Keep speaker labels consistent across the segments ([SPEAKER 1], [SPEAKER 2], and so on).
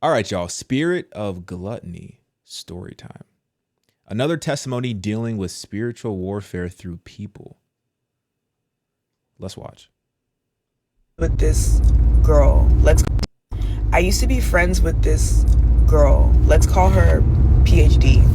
[SPEAKER 1] All right, y'all. Spirit of gluttony story time. Another testimony dealing with spiritual warfare through people. Let's watch.
[SPEAKER 2] With this girl, I used to be friends with this girl. Let's call her PhD.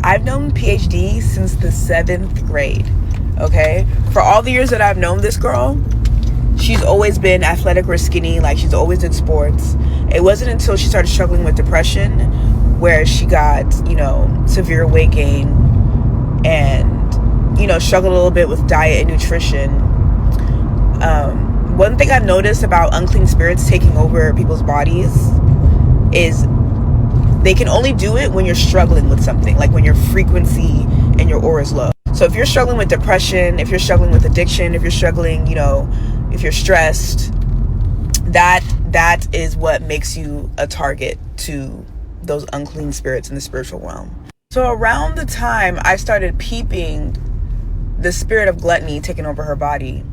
[SPEAKER 2] I've known PhD since the 7th grade. Okay? For all the years that I've known this girl, she's always been athletic or skinny. Like, she's always did sports. It wasn't until she started struggling with depression where she got, severe weight gain and, struggled a little bit with diet and nutrition. One thing I've noticed about unclean spirits taking over people's bodies is they can only do it when you're struggling with something, like when your frequency and your aura is low. So if you're struggling with depression, if you're struggling with addiction, if you're struggling, if you're stressed, that is what makes you a target to those unclean spirits in the spiritual realm. So around the time I started peeping the spirit of gluttony taking over her body,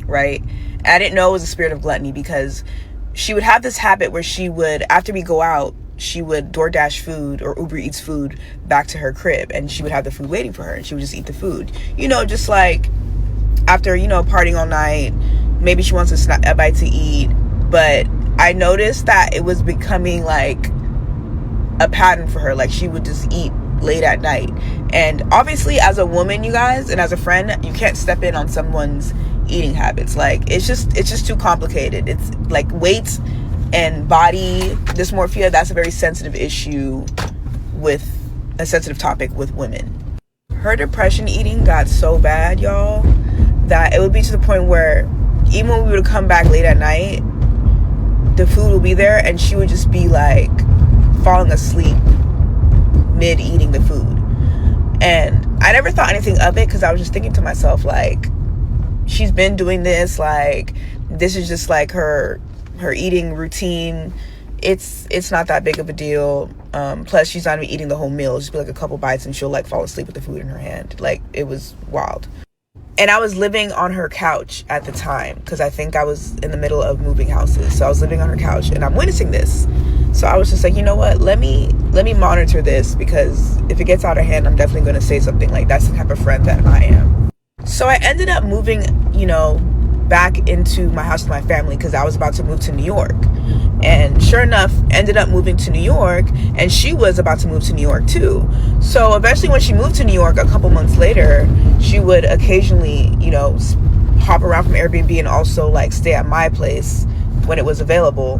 [SPEAKER 2] right? I didn't know it was a spirit of gluttony because she would have this habit where she would, after we go out, she would DoorDash food or Uber Eats food back to her crib, and she would have the food waiting for her, and she would just eat the food. Just like after, partying all night, maybe she wants a bite to eat. But I noticed that it was becoming like a pattern for her. Like, she would just eat late at night. And obviously, as a woman, you guys, and as a friend, you can't step in on someone's eating habits. Like, it's just too complicated. It's like weight and body dysmorphia. That's a very sensitive issue, with a sensitive topic with women. Her depression eating got so bad, y'all, that it would be to the point where even when we would come back late at night, the food would be there and she would just be like falling asleep mid eating the food. And I never thought anything of it because I was just thinking to myself, like, she's been doing this, like, this is just like her eating routine. It's not that big of a deal. Plus, she's not even eating the whole meal. It'll just be like a couple bites and she'll like fall asleep with the food in her hand. Like, it was wild. And I was living on her couch at the time because I think I was in the middle of moving houses. So I was living on her couch and I'm witnessing this. So I was just like, you know what? Let me monitor this, because if it gets out of hand, I'm definitely going to say something. Like, that's the type of friend that I am. So I ended up moving, back into my house with my family because I was about to move to New York. And sure enough, ended up moving to New York, and she was about to move to New York too. So eventually when she moved to New York a couple months later, she would occasionally, hop around from Airbnb and also like stay at my place when it was available.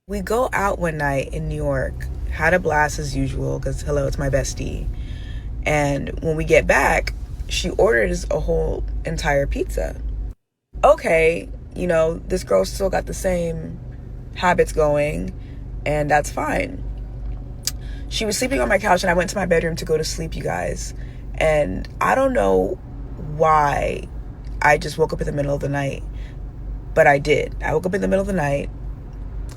[SPEAKER 2] We go out one night in New York, had a blast as usual because, hello, it's my bestie. And when we get back, she orders a whole entire pizza. Okay, this girl still got the same habits going, and that's fine. She was sleeping on my couch and I went to my bedroom to go to sleep, you guys. And I don't know why I just woke up in the middle of the night, but I did. I woke up in the middle of the night,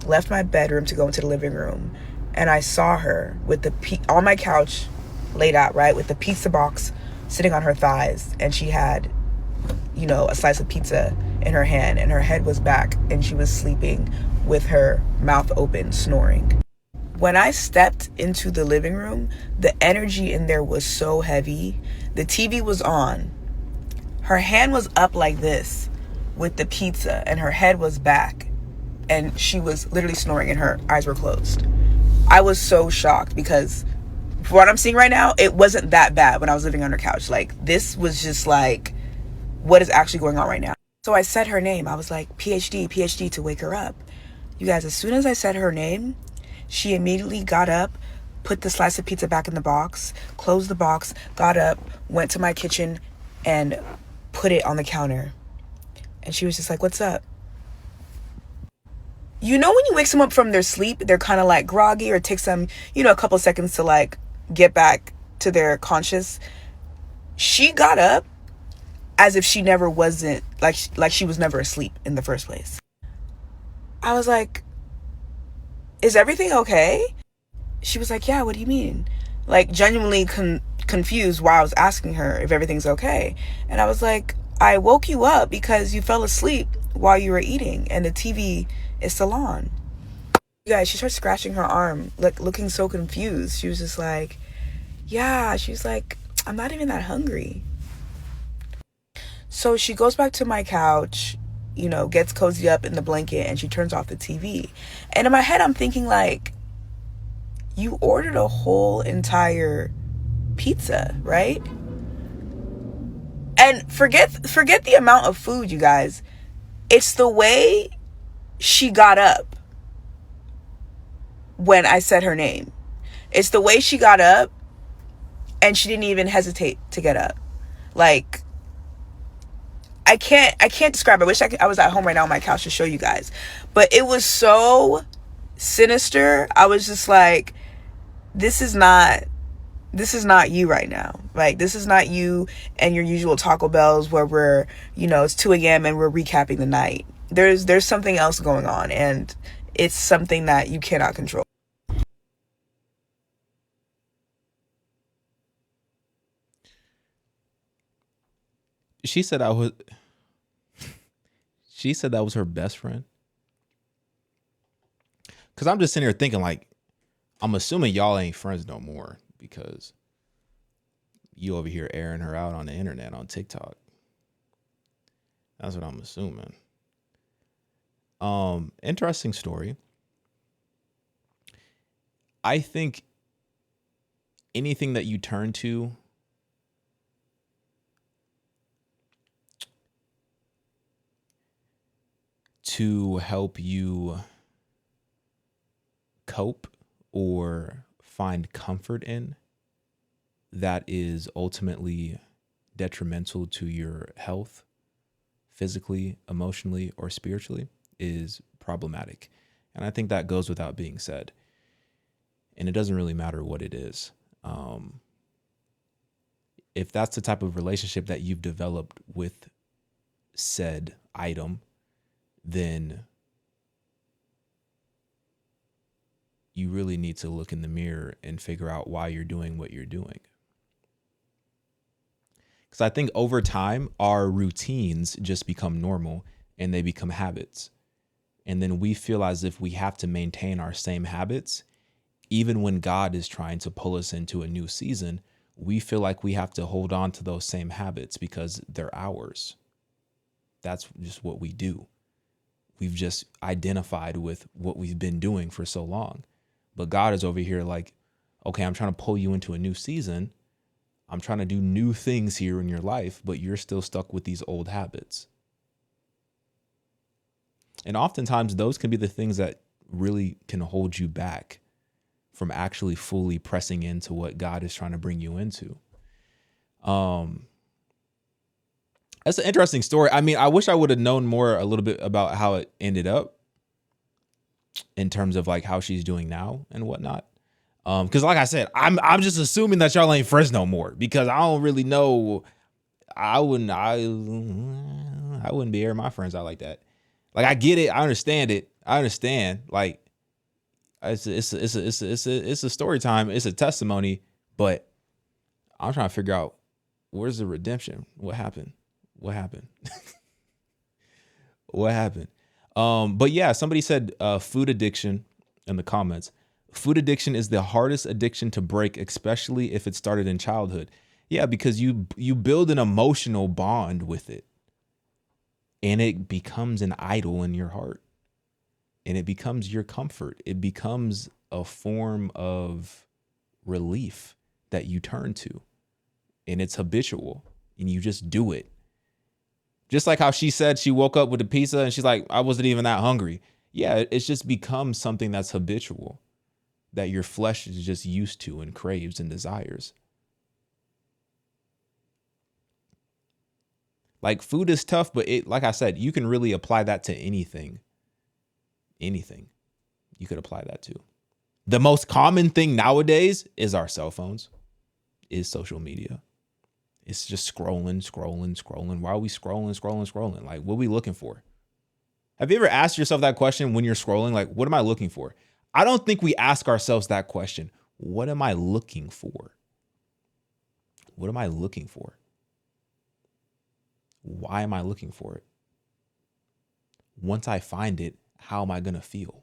[SPEAKER 2] left my bedroom to go into the living room, and I saw her with on my couch, laid out, right, with the pizza box sitting on her thighs, and she had, a slice of pizza in her hand, and her head was back, and she was sleeping with her mouth open, snoring. When I stepped into the living room, the energy in there was so heavy. The TV was on. Her hand was up like this with the pizza, and her head was back, and she was literally snoring, and her eyes were closed. I was so shocked because for what I'm seeing right now, it wasn't that bad when I was living on her couch. Like, this was just like, what is actually going on right now? So I said her name. I was like, PhD, to wake her up. You guys, as soon as I said her name, she immediately got up, put the slice of pizza back in the box, closed the box, got up, went to my kitchen, and put it on the counter. And she was just like, what's up? When you wake someone up from their sleep, they're kind of like groggy, or it takes them, a couple seconds to like get back to their conscious. She got up as if she never wasn't, like she was never asleep in the first place. I was like, is everything okay? She was like, yeah, what do you mean? Like, genuinely confused why I was asking her if everything's okay. And I was like, I woke you up because you fell asleep while you were eating and the TV is still on. You guys, she starts scratching her arm, like looking so confused. She was just like, yeah, she was like, I'm not even that hungry. So she goes back to my couch, gets cozy up in the blanket, and she turns off the TV. And in my head, I'm thinking, like, you ordered a whole entire pizza, right? And forget the amount of food, you guys. It's the way she got up when I said her name. It's the way she got up and she didn't even hesitate to get up. Like, I can't describe it. I wish I was at home right now on my couch to show you guys. But it was so sinister. I was just like, this is not you right now. Like, this is not you and your usual Taco Bells where we're, it's 2 a.m. and we're recapping the night. There's something else going on, and it's something that you cannot control.
[SPEAKER 1] She said I was. She said that was her best friend. Cause I'm just sitting here thinking, like, I'm assuming y'all ain't friends no more because you over here airing her out on the internet on TikTok. That's what I'm assuming. Interesting story. I think anything that you turn to help you cope or find comfort in that is ultimately detrimental to your health, physically, emotionally, or spiritually, is problematic. And I think that goes without being said. And it doesn't really matter what it is. If that's the type of relationship that you've developed with said item, then you really need to look in the mirror and figure out why you're doing what you're doing. Because I think over time, our routines just become normal and they become habits. And then we feel as if we have to maintain our same habits. Even when God is trying to pull us into a new season, we feel like we have to hold on to those same habits because they're ours. That's just what we do. We've just identified with what we've been doing for so long. But God is over here like, okay, I'm trying to pull you into a new season. I'm trying to do new things here in your life, but you're still stuck with these old habits. And oftentimes those can be the things that really can hold you back from actually fully pressing into what God is trying to bring you into. That's an interesting story. I mean, I wish I would have known more a little bit about how it ended up in terms of like how she's doing now and whatnot. Because like I said, I'm just assuming that y'all ain't friends no more because I don't really know. I wouldn't be airing my friends out like that. Like I get it, I understand it, I understand. Like it's a story time, it's a testimony, but I'm trying to figure out where's the redemption. What happened? What happened? What happened? But yeah, somebody said food addiction in the comments. Food addiction is the hardest addiction to break, especially if it started in childhood. Yeah, because you build an emotional bond with it. And it becomes an idol in your heart. And it becomes your comfort. It becomes a form of relief that you turn to. And it's habitual. And you just do it. Just like how she said she woke up with a pizza and she's like, I wasn't even that hungry. Yeah, it's just become something that's habitual, that your flesh is just used to and craves and desires. Like food is tough, but it, like I said, you can really apply that to anything. Anything you could apply that to. The most common thing nowadays is our cell phones, is social media. It's just scrolling. Why are we scrolling? Like, what are we looking for? Have you ever asked yourself that question when you're scrolling? Like, what am I looking for? I don't think we ask ourselves that question. What am I looking for? What am I looking for? Why am I looking for it? Once I find it, how am I going to feel?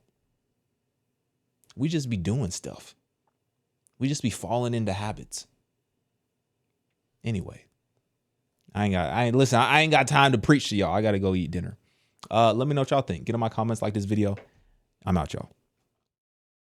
[SPEAKER 1] We just be doing stuff. We just be falling into habits. Anyway, I ain't got time to preach to y'all. I got to go eat dinner. Let me know what y'all think. Get in my comments, like this video. I'm out, y'all.